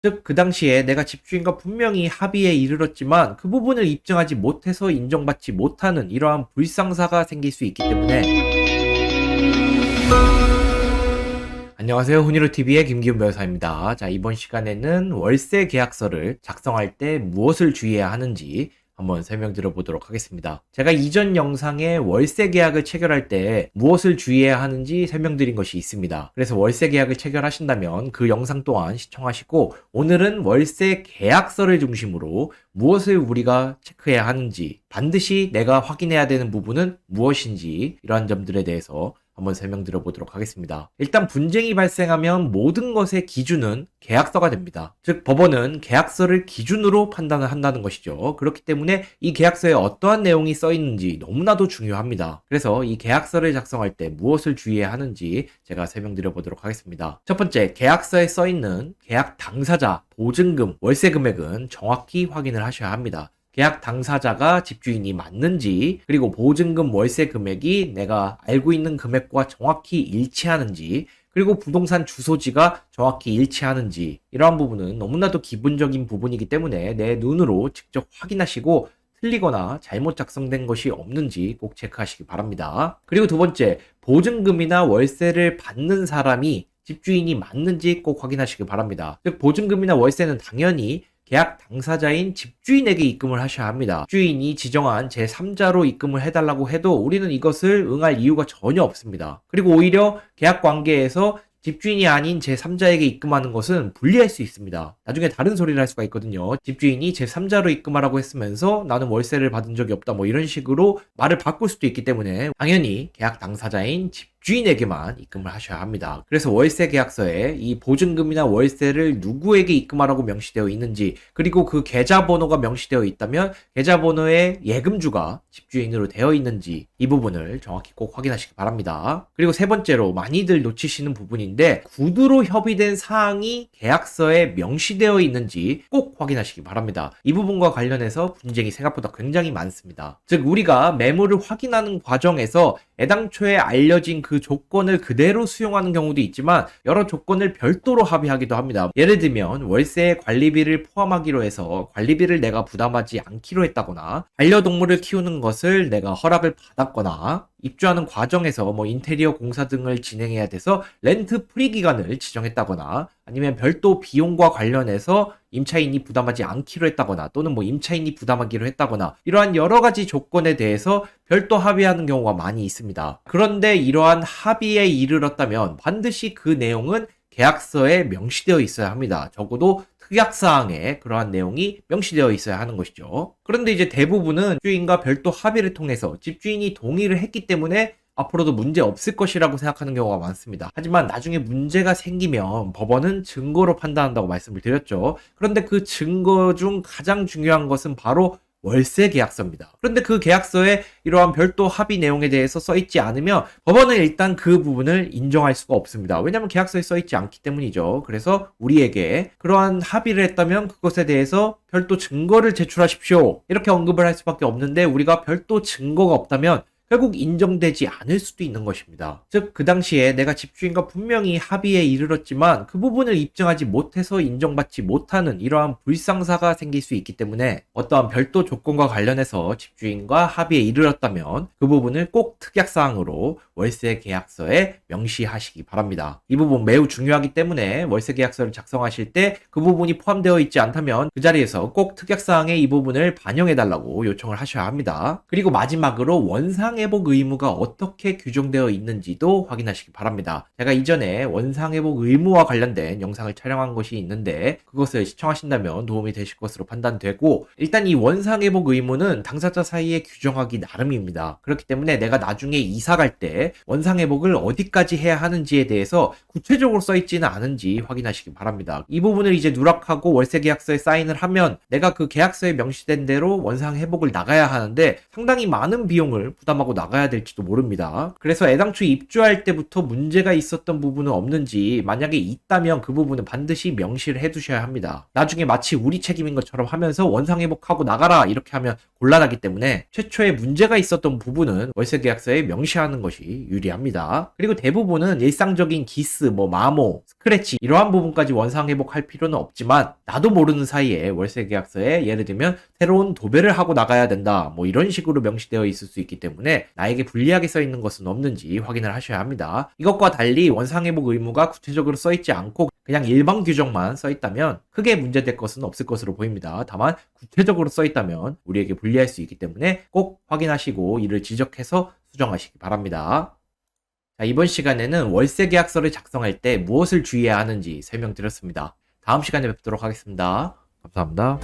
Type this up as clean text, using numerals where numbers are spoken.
즉, 그 당시에 내가 집주인과 분명히 합의에 이르렀지만 그 부분을 입증하지 못해서 인정받지 못하는 이러한 불상사가 생길 수 있기 때문에. 안녕하세요. 훈이로TV의 김기훈 변호사입니다. 자, 이번 시간에는 월세 계약서를 작성할 때 무엇을 주의해야 하는지 한번 설명드려 보도록 하겠습니다. 제가 이전 영상에 월세 계약을 체결할 때 무엇을 주의해야 하는지 설명드린 것이 있습니다. 그래서 월세 계약을 체결하신다면 그 영상 또한 시청하시고, 오늘은 월세 계약서를 중심으로 무엇을 우리가 체크해야 하는지, 반드시 내가 확인해야 되는 부분은 무엇인지, 이러한 점들에 대해서 한번 설명드려 보도록 하겠습니다. 일단 분쟁이 발생하면 모든 것의 기준은 계약서가 됩니다. 즉, 법원은 계약서를 기준으로 판단을 한다는 것이죠. 그렇기 때문에 이 계약서에 어떠한 내용이 써 있는지 너무나도 중요합니다. 그래서 이 계약서를 작성할 때 무엇을 주의해야 하는지 제가 설명드려 보도록 하겠습니다. 첫 번째, 계약서에 써 있는 계약 당사자, 보증금, 월세 금액은 정확히 확인을 하셔야 합니다. 계약 당사자가 집주인이 맞는지, 그리고 보증금 월세 금액이 내가 알고 있는 금액과 정확히 일치하는지, 그리고 부동산 주소지가 정확히 일치하는지, 이러한 부분은 너무나도 기본적인 부분이기 때문에 내 눈으로 직접 확인하시고 틀리거나 잘못 작성된 것이 없는지 꼭 체크하시기 바랍니다. 그리고 두 번째, 보증금이나 월세를 받는 사람이 집주인이 맞는지 꼭 확인하시기 바랍니다. 즉, 보증금이나 월세는 당연히 계약 당사자인 집주인에게 입금을 하셔야 합니다. 집주인이 지정한 제3자로 입금을 해달라고 해도 우리는 이것을 응할 이유가 전혀 없습니다. 그리고 오히려 계약 관계에서 집주인이 아닌 제3자에게 입금하는 것은 불리할 수 있습니다. 나중에 다른 소리를 할 수가 있거든요. 집주인이 제3자로 입금하라고 했으면서 나는 월세를 받은 적이 없다, 뭐 이런 식으로 말을 바꿀 수도 있기 때문에 당연히 계약 당사자인 집주인에게만 입금을 하셔야 합니다. 그래서 월세 계약서에 이 보증금이나 월세를 누구에게 입금하라고 명시되어 있는지, 그리고 그 계좌번호가 명시되어 있다면 계좌번호에 예금주가 집주인으로 되어 있는지, 이 부분을 정확히 꼭 확인하시기 바랍니다. 그리고 세 번째로 많이들 놓치시는 부분인데, 구두로 협의된 사항이 계약서에 명시되어 있는지 꼭 확인하시기 바랍니다. 이 부분과 관련해서 분쟁이 생각보다 굉장히 많습니다. 즉, 우리가 매물을 확인하는 과정에서 애당초에 알려진 그 조건을 그대로 수용하는 경우도 있지만 여러 조건을 별도로 합의하기도 합니다. 예를 들면 월세에 관리비를 포함하기로 해서 관리비를 내가 부담하지 않기로 했다거나, 반려동물을 키우는 것을 내가 허락을 받았거나, 입주하는 과정에서 인테리어 공사 등을 진행해야 돼서 렌트 프리 기간을 지정했다거나, 아니면 별도 비용과 관련해서 임차인이 부담하지 않기로 했다거나, 또는 임차인이 부담하기로 했다거나, 이러한 여러 가지 조건에 대해서 별도 합의하는 경우가 많이 있습니다. 그런데 이러한 합의에 이르렀다면 반드시 그 내용은 계약서에 명시되어 있어야 합니다. 적어도 특약사항에 그러한 내용이 명시되어 있어야 하는 것이죠. 그런데 이제 대부분은 집주인과 별도 합의를 통해서 집주인이 동의를 했기 때문에 앞으로도 문제 없을 것이라고 생각하는 경우가 많습니다. 하지만 나중에 문제가 생기면 법원은 증거로 판단한다고 말씀을 드렸죠. 그런데 그 증거 중 가장 중요한 것은 바로 월세 계약서입니다. 그런데 그 계약서에 이러한 별도 합의 내용에 대해서 써있지 않으면 법원은 일단 그 부분을 인정할 수가 없습니다. 왜냐하면 계약서에 써있지 않기 때문이죠. 그래서 우리에게 그러한 합의를 했다면 그것에 대해서 별도 증거를 제출하십시오, 이렇게 언급을 할 수밖에 없는데, 우리가 별도 증거가 없다면 결국 인정되지 않을 수도 있는 것입니다. 즉, 그 당시에 내가 집주인과 분명히 합의에 이르렀지만 그 부분을 입증하지 못해서 인정받지 못하는 이러한 불상사가 생길 수 있기 때문에 어떠한 별도 조건과 관련해서 집주인과 합의에 이르렀다면 그 부분을 꼭 특약사항으로 월세 계약서에 명시하시기 바랍니다. 이 부분 매우 중요하기 때문에 월세 계약서를 작성하실 때 그 부분이 포함되어 있지 않다면 그 자리에서 꼭 특약사항에 이 부분을 반영해달라고 요청을 하셔야 합니다. 그리고 마지막으로 원상회복 의무가 어떻게 규정되어 있는지도 확인하시기 바랍니다. 제가 이전에 원상회복 의무와 관련된 영상을 촬영한 것이 있는데 그것을 시청하신다면 도움이 되실 것으로 판단되고, 일단 이 원상회복 의무는 당사자 사이에 규정하기 나름입니다. 그렇기 때문에 내가 나중에 이사 갈 때 원상회복을 어디까지 해야 하는지에 대해서 구체적으로 써있지는 않은지 확인하시기 바랍니다. 이 부분을 이제 누락하고 월세 계약서에 사인을 하면 내가 그 계약서에 명시된 대로 원상회복을 나가야 하는데 상당히 많은 비용을 부담하고 하고 나가야 될지도 모릅니다. 그래서 애당초 입주할 때부터 문제가 있었던 부분은 없는지, 만약에 있다면 그 부분은 반드시 명시를 해두셔야 합니다. 나중에 마치 우리 책임인 것처럼 하면서 원상회복하고 나가라 이렇게 하면 곤란하기 때문에 최초에 문제가 있었던 부분은 월세계약서에 명시하는 것이 유리합니다. 그리고 대부분은 일상적인 기스, 마모, 스크래치 이러한 부분까지 원상회복할 필요는 없지만, 나도 모르는 사이에 월세계약서에 예를 들면 새로운 도배를 하고 나가야 된다 이런 식으로 명시되어 있을 수 있기 때문에 나에게 불리하게 써 있는 것은 없는지 확인을 하셔야 합니다. 이것과 달리 원상회복 의무가 구체적으로 써 있지 않고 그냥 일반 규정만 써 있다면 크게 문제될 것은 없을 것으로 보입니다. 다만 구체적으로 써 있다면 우리에게 불리할 수 있기 때문에 꼭 확인하시고 이를 지적해서 수정하시기 바랍니다. 자, 이번 시간에는 월세 계약서를 작성할 때 무엇을 주의해야 하는지 설명드렸습니다. 다음 시간에 뵙도록 하겠습니다. 감사합니다.